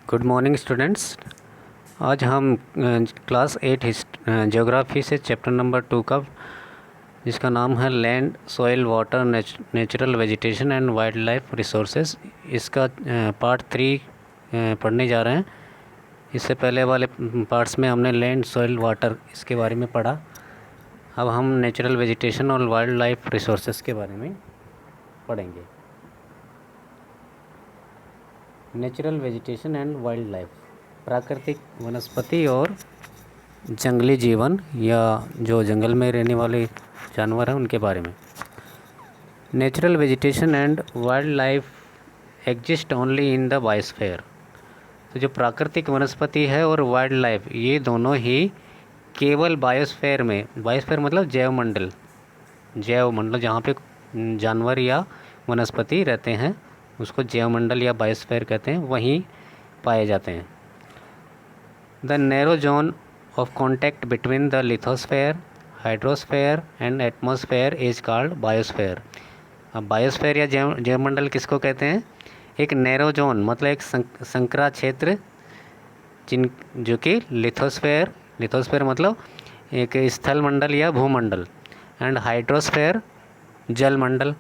Good morning students. आज हम class 8 geography से चैप्टर नंबर 2 का, जिसका नाम है land soil water natural vegetation and wild life resources, इसका पार्ट 3 पढ़ने जा रहे हैं। इससे पहले वाले पार्ट्स में हमने लैंड सॉइल वाटर इसके बारे में पढ़ा। अब हम नेचुरल वेजिटेशन और वाइल्ड लाइफ रिसोर्सेज के बारे में पढ़ेंगे। Natural vegetation and wild life, प्राकृतिक वनस्पति और जंगली जीवन या जो जंगल में रहने वाले जानवर हैं उनके बारे में। Natural vegetation and wild life exist only in the biosphere. तो जो प्राकृतिक वनस्पति है और वाइल्ड लाइफ, ये दोनों ही केवल बायोस्फीयर में, बायोस्फीयर मतलब जैवमंडल, जैवमंडल जहाँ पे जानवर या वनस्पति रहते हैं उसको जैवमंडल या बायोस्फीयर कहते हैं, वहीं पाए जाते हैं। The narrow zone of contact between the lithosphere, hydrosphere and atmosphere is called biosphere. अब बायोस्फेयर या जैवमंडल किसको कहते हैं? एक नैरो जोन मतलब एक संकरा क्षेत्र जो कि लिथोस्फेयर मतलब एक स्थल मंडल या भूमंडल, एंड हाइड्रोस्फेयर जलमंडल,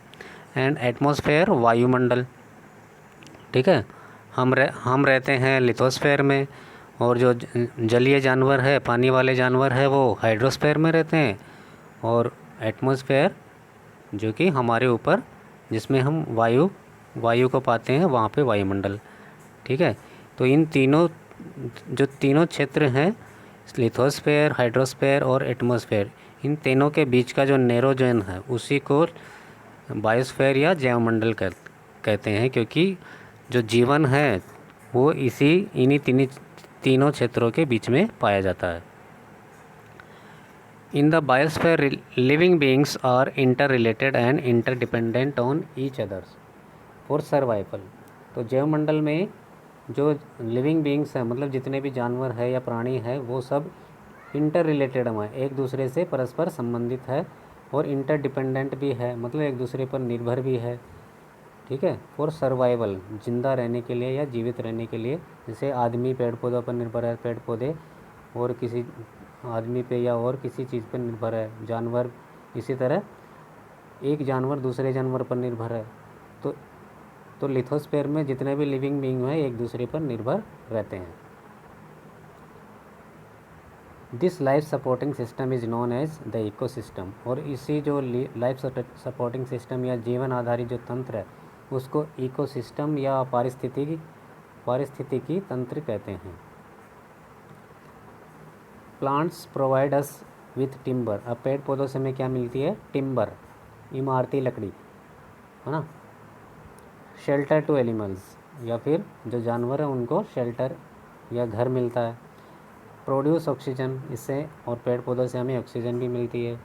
एंड एटमॉस्फेयर वायुमंडल। ठीक है, हम रहते हैं लिथोस्फेयर में, और जो जलीय जानवर है, पानी वाले जानवर है, वो हाइड्रोस्फेयर में रहते हैं, और एटमॉस्फेयर जो कि हमारे ऊपर, जिसमें हम वायु को पाते हैं, वहाँ पे वायुमंडल। ठीक है, तो इन तीनों क्षेत्र हैं, लिथोस्फेयर, हाइड्रोस्फेयर और एटमॉस्फेयर, इन तीनों के बीच का जो नैरो जोन है उसी को बायोस्फीयर या जैवमंडल कहते हैं, क्योंकि जो जीवन है वो इन्हीं तीनों क्षेत्रों के बीच में पाया जाता है। In the biosphere living beings are interrelated and interdependent on each others for survival. तो जैवमंडल में जो लिविंग बीइंग्स हैं, मतलब जितने भी जानवर है या प्राणी है, वो सब इंटर रिलेटेड हैं, एक दूसरे से परस्पर संबंधित है, और इंटरडिपेंडेंट भी है, मतलब एक दूसरे पर निर्भर भी है। ठीक है, फॉर सर्वाइवल, जिंदा रहने के लिए या जीवित रहने के लिए। जैसे आदमी पेड़ पौधों पर निर्भर है, पेड़ पौधे और किसी आदमी पे या और किसी चीज़ पर निर्भर है, जानवर इसी तरह एक जानवर दूसरे जानवर पर निर्भर है। तो लिथोस्फेयर में जितने भी लिविंग बीइंग हैं एक दूसरे पर निर्भर रहते हैं। This life supporting system is known as the ecosystem. और इसी जो लाइफ सपोर्टिंग सिस्टम या जीवन आधारित जो तंत्र है उसको इकोसिस्टम या पारिस्थितिकी तंत्र कहते हैं। Plants provide us with timber. अब पेड़ पौधों से हमें क्या मिलती है? टिम्बर, इमारती लकड़ी, है ना। शेल्टर टू एनिमल्स, या फिर जो जानवर है उनको शेल्टर या घर मिलता है। प्रोड्यूस ऑक्सीजन, इससे और पेड़ पौधों से हमें ऑक्सीजन भी मिलती है।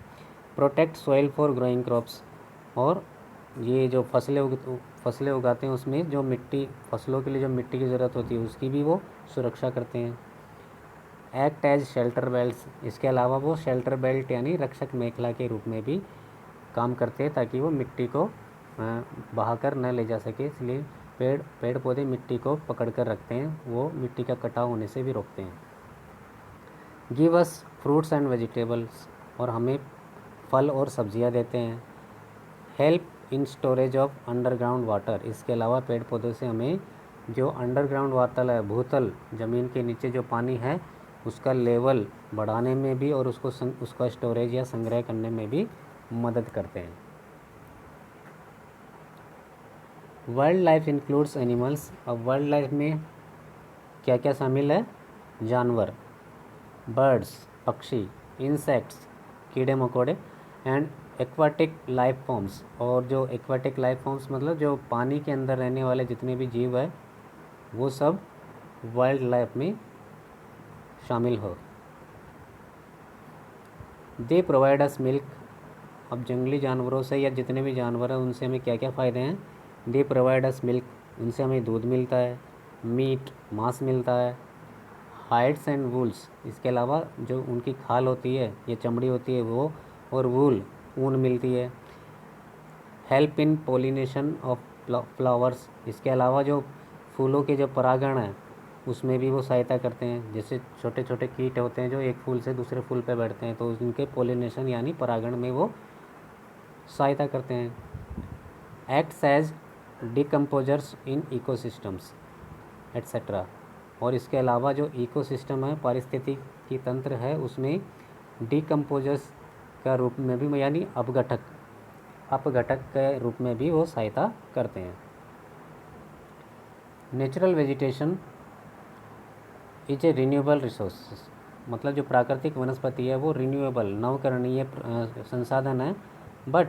Protect soil for growing crops, और ये जो फसलें उगाते हैं उसमें जो मिट्टी, फसलों के लिए जो मिट्टी की ज़रूरत होती है उसकी भी वो सुरक्षा करते हैं। एक्ट एज शेल्टर बेल्ट्स, इसके अलावा वो शेल्टर बेल्ट यानी रक्षक मेखला के रूप में भी काम करते हैं, ताकि वो मिट्टी को बहाकर न ले जा सके, इसलिए पेड़ पौधे मिट्टी को पकड़ कर रखते हैं, वो मिट्टी का कटाव होने से भी रोकते हैं। Give us fruits and vegetables, और हमें फल और सब्जियां देते हैं। Help in storage of underground water, इसके अलावा पेड़ पौधों से हमें जो अंडरग्राउंड वाटर है, भूतल ज़मीन के नीचे जो पानी है उसका लेवल बढ़ाने में भी, और उसका स्टोरेज या संग्रह करने में भी मदद करते हैं। Wild life includes animals. अब वाइल्ड लाइफ में क्या क्या शामिल है? जानवर, बर्ड्स पक्षी, इंसेक्ट्स कीड़े मकोड़े, एंड एक्वाटिक लाइफ फॉर्म्स। और जो एक्वाटिक लाइफ फॉर्म्स मतलब जो पानी के अंदर रहने वाले जितने भी जीव है वो सब वाइल्ड लाइफ में शामिल हो। They provide us milk. अब जंगली जानवरों से या जितने भी जानवर हैं उनसे हमें क्या क्या फ़ायदे हैं? दे प्रोवाइड अस मिल्क, उनसे हमें दूध मिलता है। मीट, मांस मिलता है। हाइड्स एंड वूल्स, इसके अलावा जो उनकी खाल होती है या चमड़ी होती है वो, और वूल ऊन मिलती है। Help in pollination of flowers, इसके अलावा जो फूलों के जो परागण हैं उसमें भी वो सहायता करते हैं। जैसे छोटे छोटे कीट होते हैं जो एक फूल से दूसरे फूल पे बैठते हैं, तो उनके पोलिनेशन यानी परागण में वो सहायता करते हैं। एक्ट्स एज डिकम्पोजर्स इन इकोसिस्टम्स एट्सेट्रा। और इसके अलावा जो इकोसिस्टम है, पारिस्थितिकी तंत्र है, उसमें डिकम्पोजर्स का रूप में भी यानी अपघटक के रूप में भी वो सहायता करते हैं। Natural vegetation is a renewable resource. मतलब जो प्राकृतिक वनस्पति है वो रिन्यूएबल नवकरणीय संसाधन है, but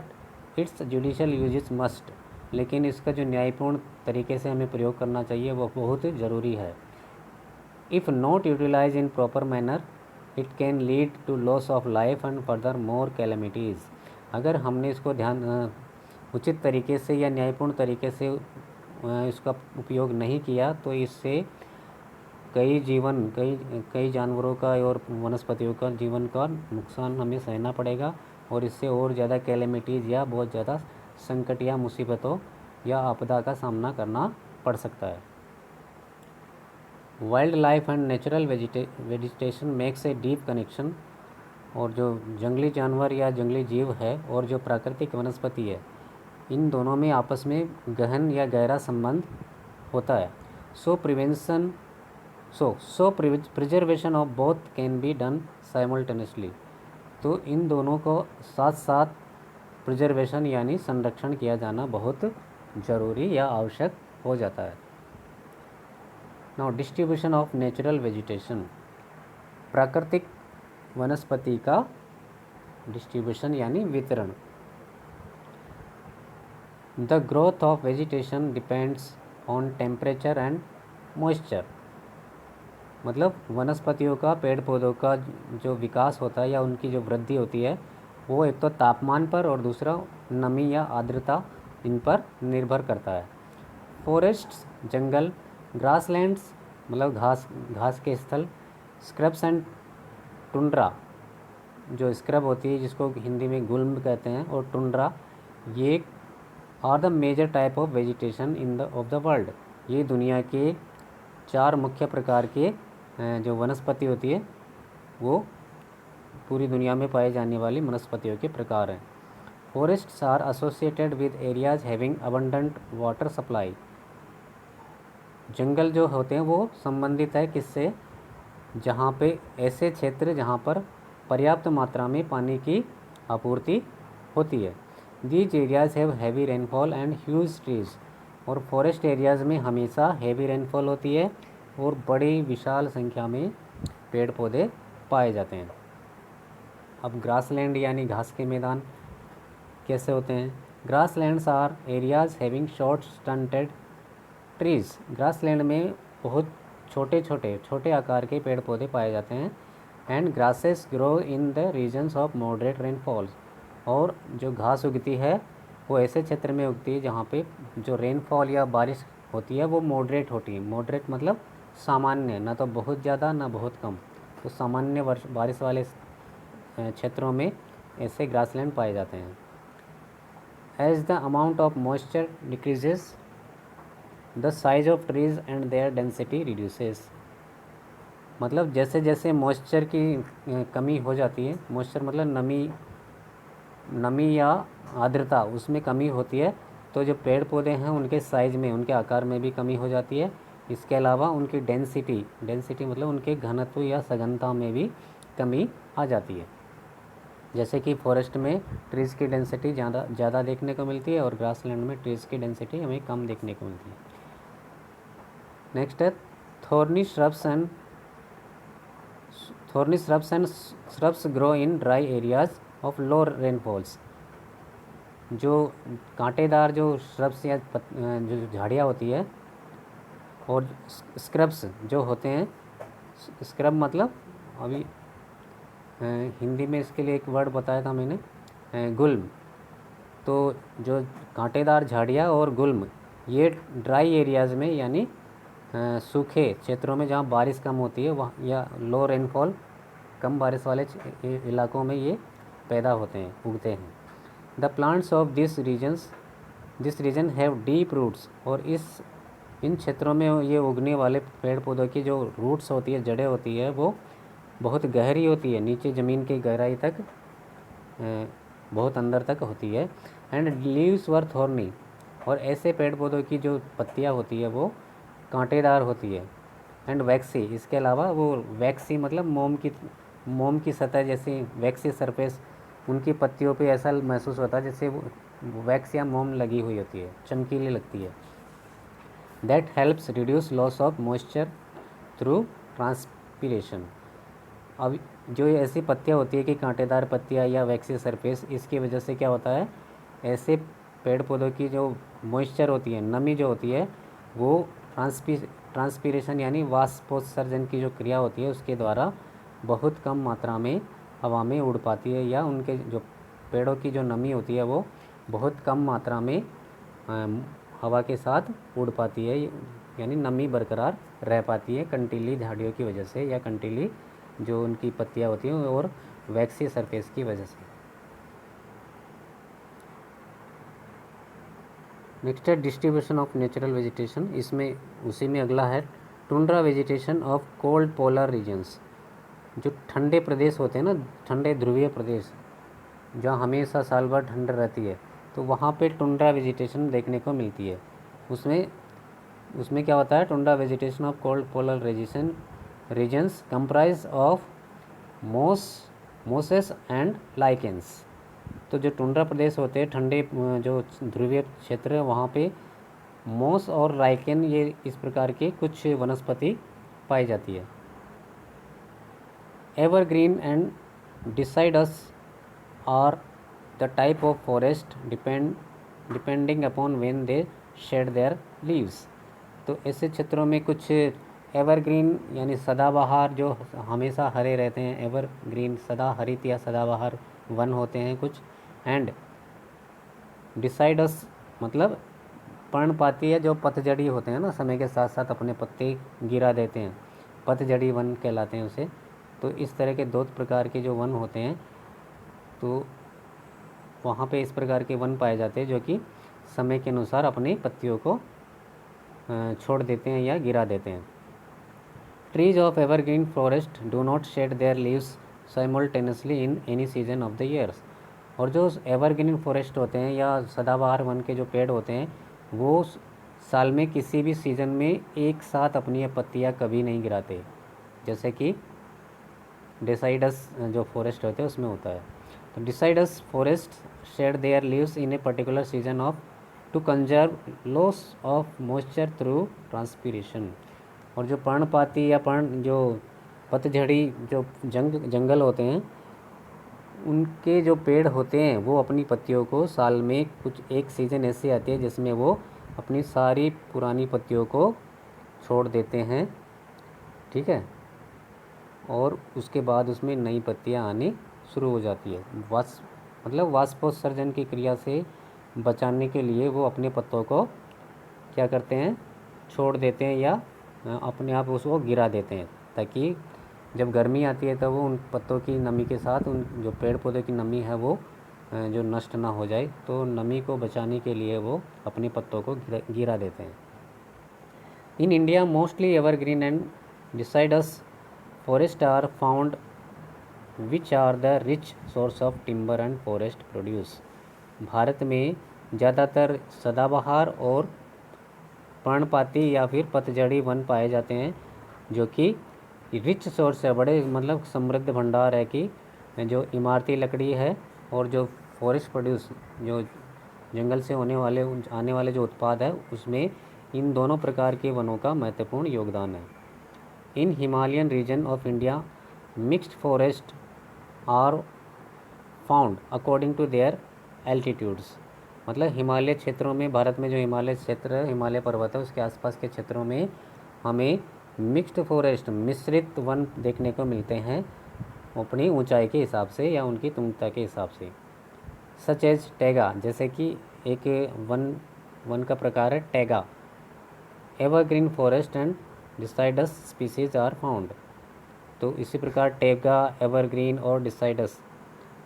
it's judicial uses must. लेकिन इसका जो न्यायपूर्ण तरीके से हमें प्रयोग करना चाहिए वो बहुत ज़रूरी है। If not utilize in proper manner it can lead to loss of life and further more calamities. अगर हमने इसको उचित तरीके से या न्यायपूर्ण तरीके से इसका उपयोग नहीं किया तो इससे कई जानवरों का और वनस्पतियों का जीवन का नुकसान हमें सहना पड़ेगा, और इससे और ज़्यादा कैलेमिटीज़ या बहुत ज़्यादा संकट या मुसीबतों या आपदा का सामना करना पड़ सकता है। Wild life and natural vegetation makes a deep connection. और जो जंगली जानवर या जंगली जीव है और जो प्राकृतिक वनस्पति है, इन दोनों में आपस में गहन या गहरा संबंध होता है। So preservation of both can be done simultaneously. तो इन दोनों को साथ साथ प्रिजर्वेशन यानी संरक्षण किया जाना बहुत ज़रूरी या आवश्यक हो जाता है। Now distribution of natural vegetation. प्राकृतिक वनस्पति का डिस्ट्रीब्यूशन यानी वितरण। The growth of vegetation depends on temperature and moisture. मतलब वनस्पतियों का, पेड़ पौधों का जो विकास होता है या उनकी जो वृद्धि होती है वो एक तो तापमान पर और दूसरा नमी या आर्द्रता, इन पर निर्भर करता है। फॉरेस्ट्स जंगल, ग्रासलैंड्स मतलब घास के स्थल, स्क्रब्स एंड टुंड्रा, जो स्क्रब होती है जिसको हिंदी में गुल्म कहते हैं, और टुंड्रा, ये are the major type of vegetation in the of the world. ये दुनिया के 4 मुख्य प्रकार के जो वनस्पति होती है वो पूरी दुनिया में पाए जाने वाली वनस्पतियों के प्रकार हैं। Forests are associated with areas having abundant water supply. जंगल जो होते हैं वो संबंधित है किससे? जहाँ पे ऐसे क्षेत्र जहाँ पर पर्याप्त मात्रा में पानी की आपूर्ति होती है। These areas have heavy rainfall and huge trees. और फॉरेस्ट एरियाज़ में हमेशा हैवी रेनफॉल होती है और बड़ी विशाल संख्या में पेड़ पौधे पाए जाते हैं। अब ग्रासलैंड यानी घास के मैदान कैसे होते हैं? Grasslands are areas having short stunted trees. Grassland में बहुत छोटे आकार के पेड़ पौधे पाए जाते हैं। And grasses grow in the regions of moderate rainfalls. और जो घास उगती है वो ऐसे क्षेत्र में उगती है जहाँ पे जो रेनफॉल या बारिश होती है वो मॉडरेट होती है। मॉडरेट मतलब सामान्य, ना तो बहुत ज़्यादा ना बहुत कम। तो सामान्य बारिश वाले क्षेत्रों में ऐसे ग्रासलैंड पाए जाते हैं। As the amount of moisture decreases the size of trees and their density reduces. मतलब जैसे जैसे मॉइस्चर की कमी हो जाती है, मॉइस्चर मतलब नमी या आर्द्रता, उसमें कमी होती है, तो जो पेड़ पौधे हैं उनके साइज़ में, उनके आकार में भी कमी हो जाती है। इसके अलावा उनकी डेंसिटी मतलब उनके घनत्व या सघनता में भी कमी आ जाती है। जैसे कि फॉरेस्ट में ट्रीज़ की डेंसिटी ज़्यादा देखने को मिलती है और ग्रासलैंड में ट्रीज़ की डेंसिटी हमें कम देखने को मिलती है। नेक्स्ट है thorny shrubs and shrubs grow in dry areas of low rainfalls. जो कांटेदार जो श्रब्स या जो झाड़ियाँ होती है और स्क्रब्स जो होते हैं, स्क्रब मतलब अभी हिंदी में इसके लिए एक वर्ड बताया था मैंने, गुल्म। तो जो कांटेदार झाड़ियाँ और गुल्म ये ड्राई एरियाज़ में यानी सूखे क्षेत्रों में जहाँ बारिश कम होती है वहाँ या लो रेनफॉल कम बारिश वाले इलाकों में ये पैदा होते हैं, उगते हैं। The plants of this region have deep roots. और इस इन क्षेत्रों में ये उगने वाले पेड़ पौधों की जो रूट्स होती है, जड़ें होती है, वो बहुत गहरी होती है, नीचे ज़मीन की गहराई तक, बहुत अंदर तक होती है। एंड लीव्स वर थॉर्नी, और ऐसे पेड़ पौधों की जो पत्तियाँ होती है वो कांटेदार होती है। एंड वैक्सी, इसके अलावा वो वैक्सी मतलब मोम की सतह जैसी वैक्सी सरफेस, उनकी पत्तियों पे ऐसा महसूस होता है जैसे वो वैक्स या मोम लगी हुई होती है, चमकीली लगती है। That helps reduce loss of moisture through transpiration. अब जो ये ऐसी पत्तियाँ होती है कि कांटेदार पत्तियाँ या वैक्सी सरफेस, इसकी वजह से क्या होता है, ऐसे पेड़ पौधों की जो मॉइस्चर होती है, नमी जो होती है, वो ट्रांसपीरेशन यानी वाष्पोत्सर्जन की जो क्रिया होती है उसके द्वारा बहुत कम मात्रा में हवा में उड़ पाती है, या उनके जो पेड़ों की जो नमी होती है वो बहुत कम मात्रा में हवा के साथ उड़ पाती है, यानी नमी बरकरार रह पाती है कंटीली झाड़ियों की वजह से, या कंटीली जो उनकी पत्तियाँ होती हैं और वैक्सी सरफेस की वजह से। नेक्स्ट है डिस्ट्रीब्यूशन ऑफ नेचुरल वेजिटेशन। इसमें उसी में अगला है tundra vegetation of cold polar regions. जो ठंडे प्रदेश होते हैं ना, ठंडे ध्रुवीय प्रदेश जहाँ हमेशा साल भर ठंड रहती है, तो वहाँ पे टुंड्रा वेजिटेशन देखने को मिलती है। उसमें उसमें क्या होता है, tundra vegetation of cold polar regions comprise of mosses and lichens. तो जो टुंड्रा प्रदेश होते हैं, ठंडे जो ध्रुवीय क्षेत्र है, वहाँ पे मोस और लाइकेन, ये इस प्रकार के कुछ वनस्पति पाई जाती है। Evergreen and deciduous are the type of forest depending upon when they shed their leaves. तो ऐसे क्षेत्रों में कुछ एवरग्रीन यानी सदाबहार जो हमेशा हरे रहते हैं, एवरग्रीन सदा हरित या सदाबहार वन होते हैं कुछ। एंड डिसाइडस मतलब पर्णपाती या जो पतझड़ी होते हैं ना, समय के साथ साथ अपने पत्ते गिरा देते हैं, पतझड़ी वन कहलाते हैं उसे। तो इस तरह के दो प्रकार के जो वन होते हैं, तो वहाँ पे इस प्रकार के वन पाए जाते हैं जो कि समय के अनुसार अपनी पत्तियों को छोड़ देते हैं या गिरा देते हैं। Trees of evergreen forest do not shade their leaves simultaneously in any season of the years. और जो एवरग्रीन फॉरेस्ट होते हैं या सदाबहार वन के जो पेड़ होते हैं, वो साल में किसी भी सीज़न में एक साथ अपनी पत्तियाँ कभी नहीं गिराते, जैसे कि डिसाइडस जो फॉरेस्ट होते हैं उसमें होता है। तो deciduous forest shed their leaves in a particular season of to conserve loss of moisture through transpiration. और जो पर्णपाती या जो पतझड़ी जो जंगल होते हैं, उनके जो पेड़ होते हैं वो अपनी पत्तियों को साल में कुछ एक सीज़न ऐसे आती है जिसमें वो अपनी सारी पुरानी पत्तियों को छोड़ देते हैं, ठीक है, और उसके बाद उसमें नई पत्तियां आनी शुरू हो जाती है। मतलब वाष्पोत्सर्जन की क्रिया से बचाने के लिए वो अपने पत्तों को क्या करते हैं, छोड़ देते हैं या अपने आप उसको गिरा देते हैं, ताकि जब गर्मी आती है तो वो उन पत्तों की नमी के साथ उन जो पेड़ पौधे की नमी है वो जो नष्ट ना हो जाए, तो नमी को बचाने के लिए वो अपने पत्तों को गिरा देते हैं। In India mostly evergreen and deciduous forest are found which are the rich source of timber and forest produce. भारत में ज़्यादातर सदाबहार और पर्णपाती या फिर पतझड़ी वन पाए जाते हैं, जो कि रिच सोर्स है, बड़े मतलब समृद्ध भंडार है कि जो इमारती लकड़ी है और जो फॉरेस्ट प्रोड्यूस जो जंगल से आने वाले जो उत्पाद है, उसमें इन दोनों प्रकार के वनों का महत्वपूर्ण योगदान है। In Himalayan region of India mixed forest are found according to their altitudes. मतलब हिमालय क्षेत्रों में, भारत में जो हिमालय क्षेत्र है, हिमालय पर्वत है, उसके आसपास के क्षेत्रों में हमें मिक्स्ड फॉरेस्ट मिश्रित वन देखने को मिलते हैं, अपनी ऊंचाई के हिसाब से या उनकी तुंगता के हिसाब से। सच एज टैगा, जैसे कि एक वन का प्रकार है taiga. Evergreen forest and deciduous species are found. तो इसी प्रकार टैगा, एवरग्रीन और डिसाइडस,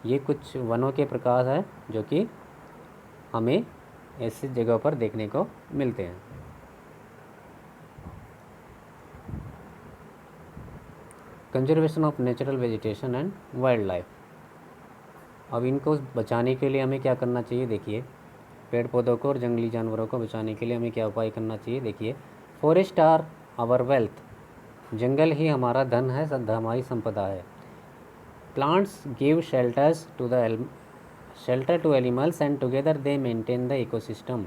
ये कुछ वनों के प्रकार हैं जो कि हमें ऐसी जगह पर देखने को मिलते हैं। Conservation of natural vegetation and wild life. अब इनको बचाने के लिए हमें क्या करना चाहिए, देखिए पेड़ पौधों को और जंगली जानवरों को बचाने के लिए हमें क्या उपाय करना चाहिए। देखिए, फॉरेस्ट आर आवर वेल्थ, जंगल ही हमारा धन है, हमारी संपदा है। Plants give shelter to animals and together they maintain the ecosystem.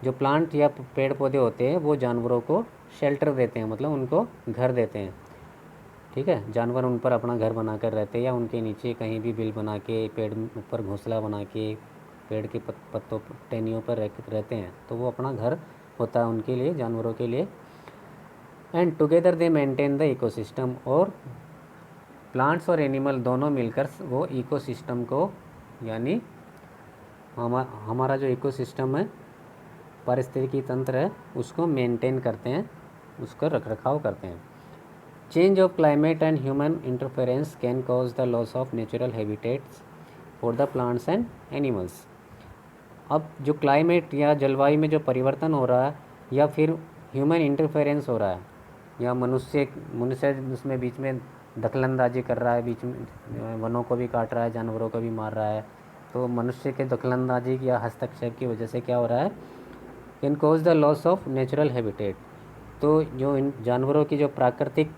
जो प्लांट या पेड़ पौधे होते हैं वो जानवरों को शेल्टर देते हैं, मतलब उनको घर देते हैं। ठीक है, जानवर उन पर अपना घर बना कर रहते हैं या उनके नीचे कहीं भी बिल बना के, पेड़ ऊपर घोंसला बना के पेड़ के पत्तों टहनियों पर रहते हैं, तो वो अपना घर होता है उनके लिए, जानवरों के लिए। And together they maintain the ecosystem, और प्लांट्स और एनिमल दोनों मिलकर वो इकोसिस्टम को, यानी हमारा जो इकोसिस्टम है, पारिस्थितिकी तंत्र है, उसको मेंटेन करते हैं, उसका रख रखाव करते हैं। Change of climate and human interference can cause the loss of natural habitats for the plants and animals. अब जो क्लाइमेट या जलवायु में जो परिवर्तन हो रहा है, या फिर ह्यूमन इंटरफेरेंस हो रहा है, या मनुष्य उसमें बीच में दखलंदाजी कर रहा है, बीच में वनों को भी काट रहा है, जानवरों को भी मार रहा है, तो मनुष्य के दखलंदाजी या हस्तक्षेप की वजह से क्या हो रहा है, can cause the loss of natural habitat. तो जो इन जानवरों की जो प्राकृतिक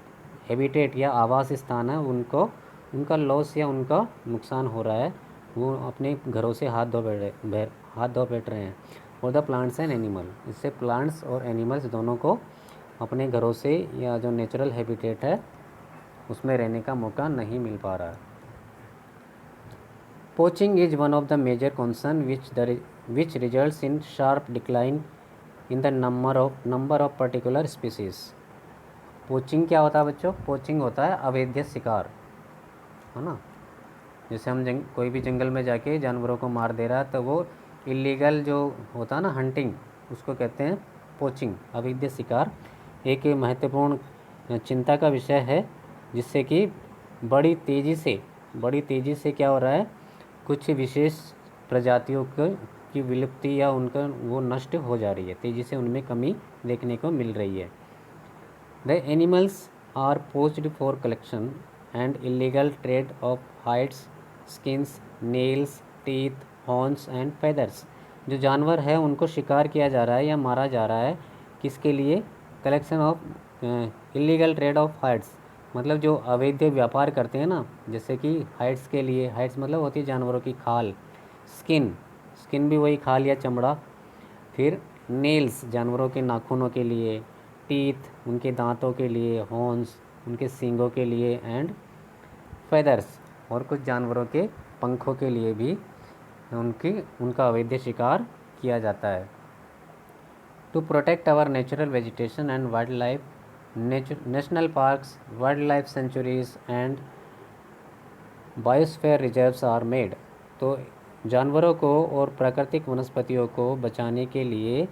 हैबिटेट या आवास स्थान है, उनका लॉस या उनका नुकसान हो रहा है, वो अपने घरों से हाथ धो बैठ रहे हैं। और द प्लांट्स एंड एनिमल, इससे प्लांट्स और एनिमल्स दोनों को अपने घरों से या जो नेचुरल हैबिटेट है उसमें रहने का मौका नहीं मिल पा रहा है। Poaching is one of the major concern which results in sharp decline in the number of particular species. Poaching क्या होता है बच्चों? पोचिंग होता है अवैध शिकार, है ना। जैसे हम कोई भी जंगल में जाके जानवरों को मार दे रहा है, तो वो इलीगल जो होता है ना, हंटिंग, उसको कहते हैं पोचिंग, अवैध शिकार। एक महत्वपूर्ण चिंता का विषय है, जिससे कि बड़ी तेज़ी से क्या हो रहा है, कुछ विशेष प्रजातियों की विलुप्ति या उनका वो नष्ट हो जा रही है, तेज़ी से उनमें कमी देखने को मिल रही है। The animals are poached for collection and illegal trade of hides, skins, nails, teeth, horns and feathers. जो जानवर है उनको शिकार किया जा रहा है या मारा जा रहा है, किसके लिए? Collection of illegal trade of hides, मतलब जो अवैध व्यापार करते हैं ना, जैसे कि हाइड्स के लिए, हाइड्स मतलब होती है जानवरों की खाल, स्किन भी वही खाल या चमड़ा, फिर नेल्स जानवरों के नाखूनों के लिए, टीथ उनके दांतों के लिए, हॉर्न्स उनके सींगों के लिए, एंड फेदर्स और कुछ जानवरों के पंखों के लिए भी उनका अवैध शिकार किया जाता है। To protect our natural vegetation and wild life, national parks, wild life sanctuaries and biosphere reserves are made. तो जानवरों को और प्राकृतिक वनस्पतियों को बचाने के लिए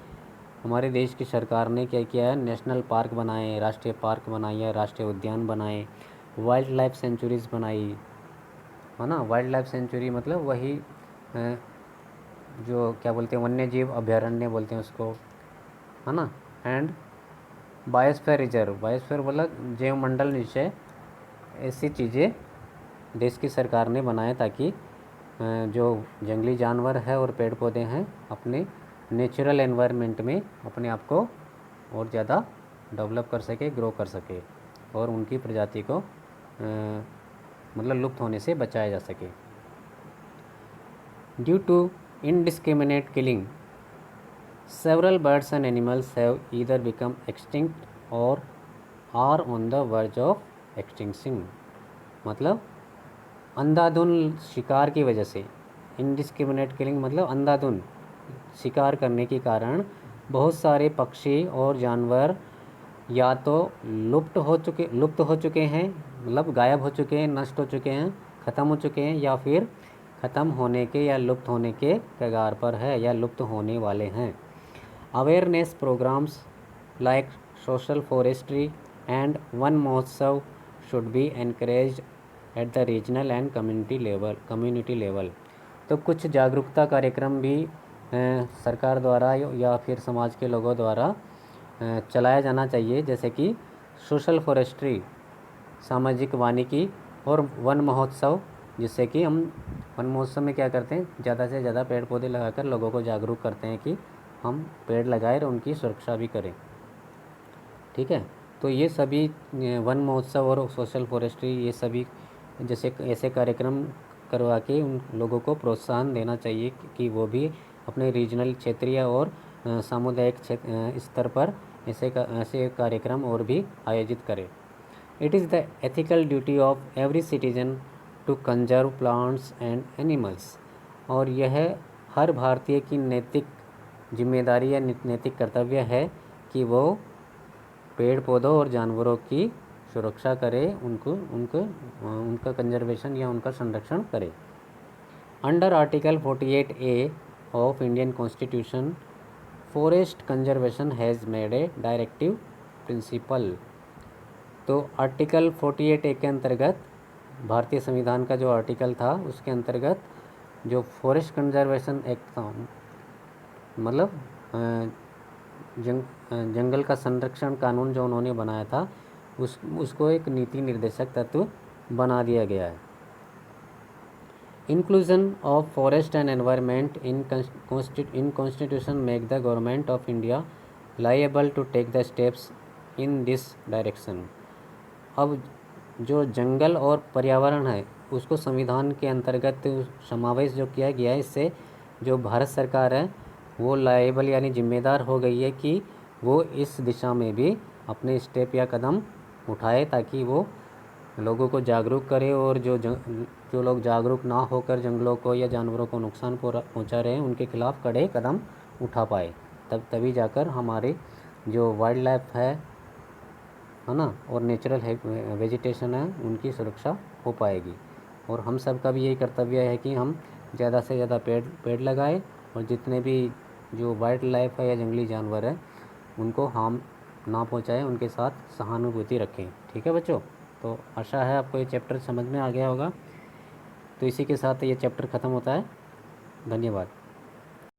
हमारे देश की सरकार ने क्या किया है? नेशनल पार्क बनाए, राष्ट्रीय पार्क बनाई है, राष्ट्रीय उद्यान बनाए, वाइल्ड लाइफ सेंचुरीज़ बनाई, है ना। वाइल्ड लाइफ सेंचुरी मतलब वही जो क्या बोलते हैं, वन्य जीव अभयारण्य बोलते हैं उसको, है ना। एंड बायोस्फीयर रिजर्व, बायोस्फीयर मतलब जैव मंडल निश्चय, ऐसी चीज़ें देश की सरकार ने बनाए ताकि जो जंगली जानवर है और पेड़ पौधे हैं अपने नेचुरल एनवायरनमेंट में अपने आप को और ज़्यादा डेवलप कर सके, ग्रो कर सके, और उनकी प्रजाति को मतलब लुप्त होने से बचाया जा सके। Due to indiscriminate killing, several birds and animals have either become extinct or are on the verge of extinction। मतलब अंधाधुन शिकार की वजह से, इनडिस्क्रिमिनेट किलिंग मतलब अंधाधुन शिकार करने के कारण बहुत सारे पक्षी और जानवर या तो लुप्त हो चुके हैं, मतलब गायब हो चुके हैं, नष्ट हो चुके हैं, ख़त्म हो चुके हैं, या फिर ख़त्म होने के या लुप्त होने के कगार पर है या लुप्त होने वाले हैं। Awareness programmes like social forestry and Van Mahotsav should be encouraged at the regional and community level. तो कुछ जागरूकता कार्यक्रम भी सरकार द्वारा या फिर समाज के लोगों द्वारा चलाया जाना चाहिए, जैसे कि सोशल फॉरेस्ट्री, सामाजिक वानिकी और वन महोत्सव, जिससे कि हम वन महोत्सव में क्या करते हैं, ज़्यादा से ज़्यादा पेड़ पौधे लगाकर लोगों को जागरूक करते हैं कि हम पेड़ लगाएं और उनकी सुरक्षा भी करें। ठीक है, तो ये सभी वन महोत्सव और सोशल फॉरेस्ट्री, ये सभी जैसे ऐसे कार्यक्रम करवा के उन लोगों को प्रोत्साहन देना चाहिए कि वो भी अपने रीजनल, क्षेत्रीय और सामुदायिक स्तर पर ऐसे कार्यक्रम और भी आयोजित करें। It is the ethical duty of every citizen to conserve plants and animals, और यह हर भारतीय की नैतिक जिम्मेदारी या नैतिक कर्तव्य है कि वो पेड़ पौधों और जानवरों की सुरक्षा करे, उनका कंजर्वेशन या उनका संरक्षण करे। Under article 48A of Indian constitution, forest conservation has made a directive principle. तो आर्टिकल 48A के अंतर्गत, भारतीय संविधान का जो आर्टिकल था उसके अंतर्गत जो फॉरेस्ट कंजर्वेशन एक्ट था, मतलब जंगल का संरक्षण कानून जो उन्होंने बनाया था, उसको एक नीति निर्देशक तत्व बना दिया गया है। Inclusion of forest and environment in constitution make the government of India liable to take the steps in this direction. अब जो जंगल और पर्यावरण है उसको संविधान के अंतर्गत समावेश जो किया गया है, इससे जो भारत सरकार है वो लायबल यानी जिम्मेदार हो गई है कि वो इस दिशा में भी अपने स्टेप या कदम उठाए, ताकि वो लोगों को जागरूक करे, और जो लोग जागरूक ना होकर जंगलों को या जानवरों को नुकसान पहुंचा रहे हैं उनके खिलाफ़ कड़े कदम उठा पाए। तभी जाकर हमारे जो वाइल्ड लाइफ है ना, और नेचुरल वेजिटेशन है, उनकी सुरक्षा हो पाएगी। और हम सब का भी यही कर्तव्य है कि हम ज़्यादा से ज़्यादा पेड़ लगाएं, और जितने भी जो वाइल्ड लाइफ है या जंगली जानवर है उनको हार्म ना पहुंचाएं, उनके साथ सहानुभूति रखें। ठीक है बच्चों, तो आशा है आपको ये चैप्टर समझ में आ गया होगा। तो इसी के साथ ये चैप्टर ख़त्म होता है। धन्यवाद।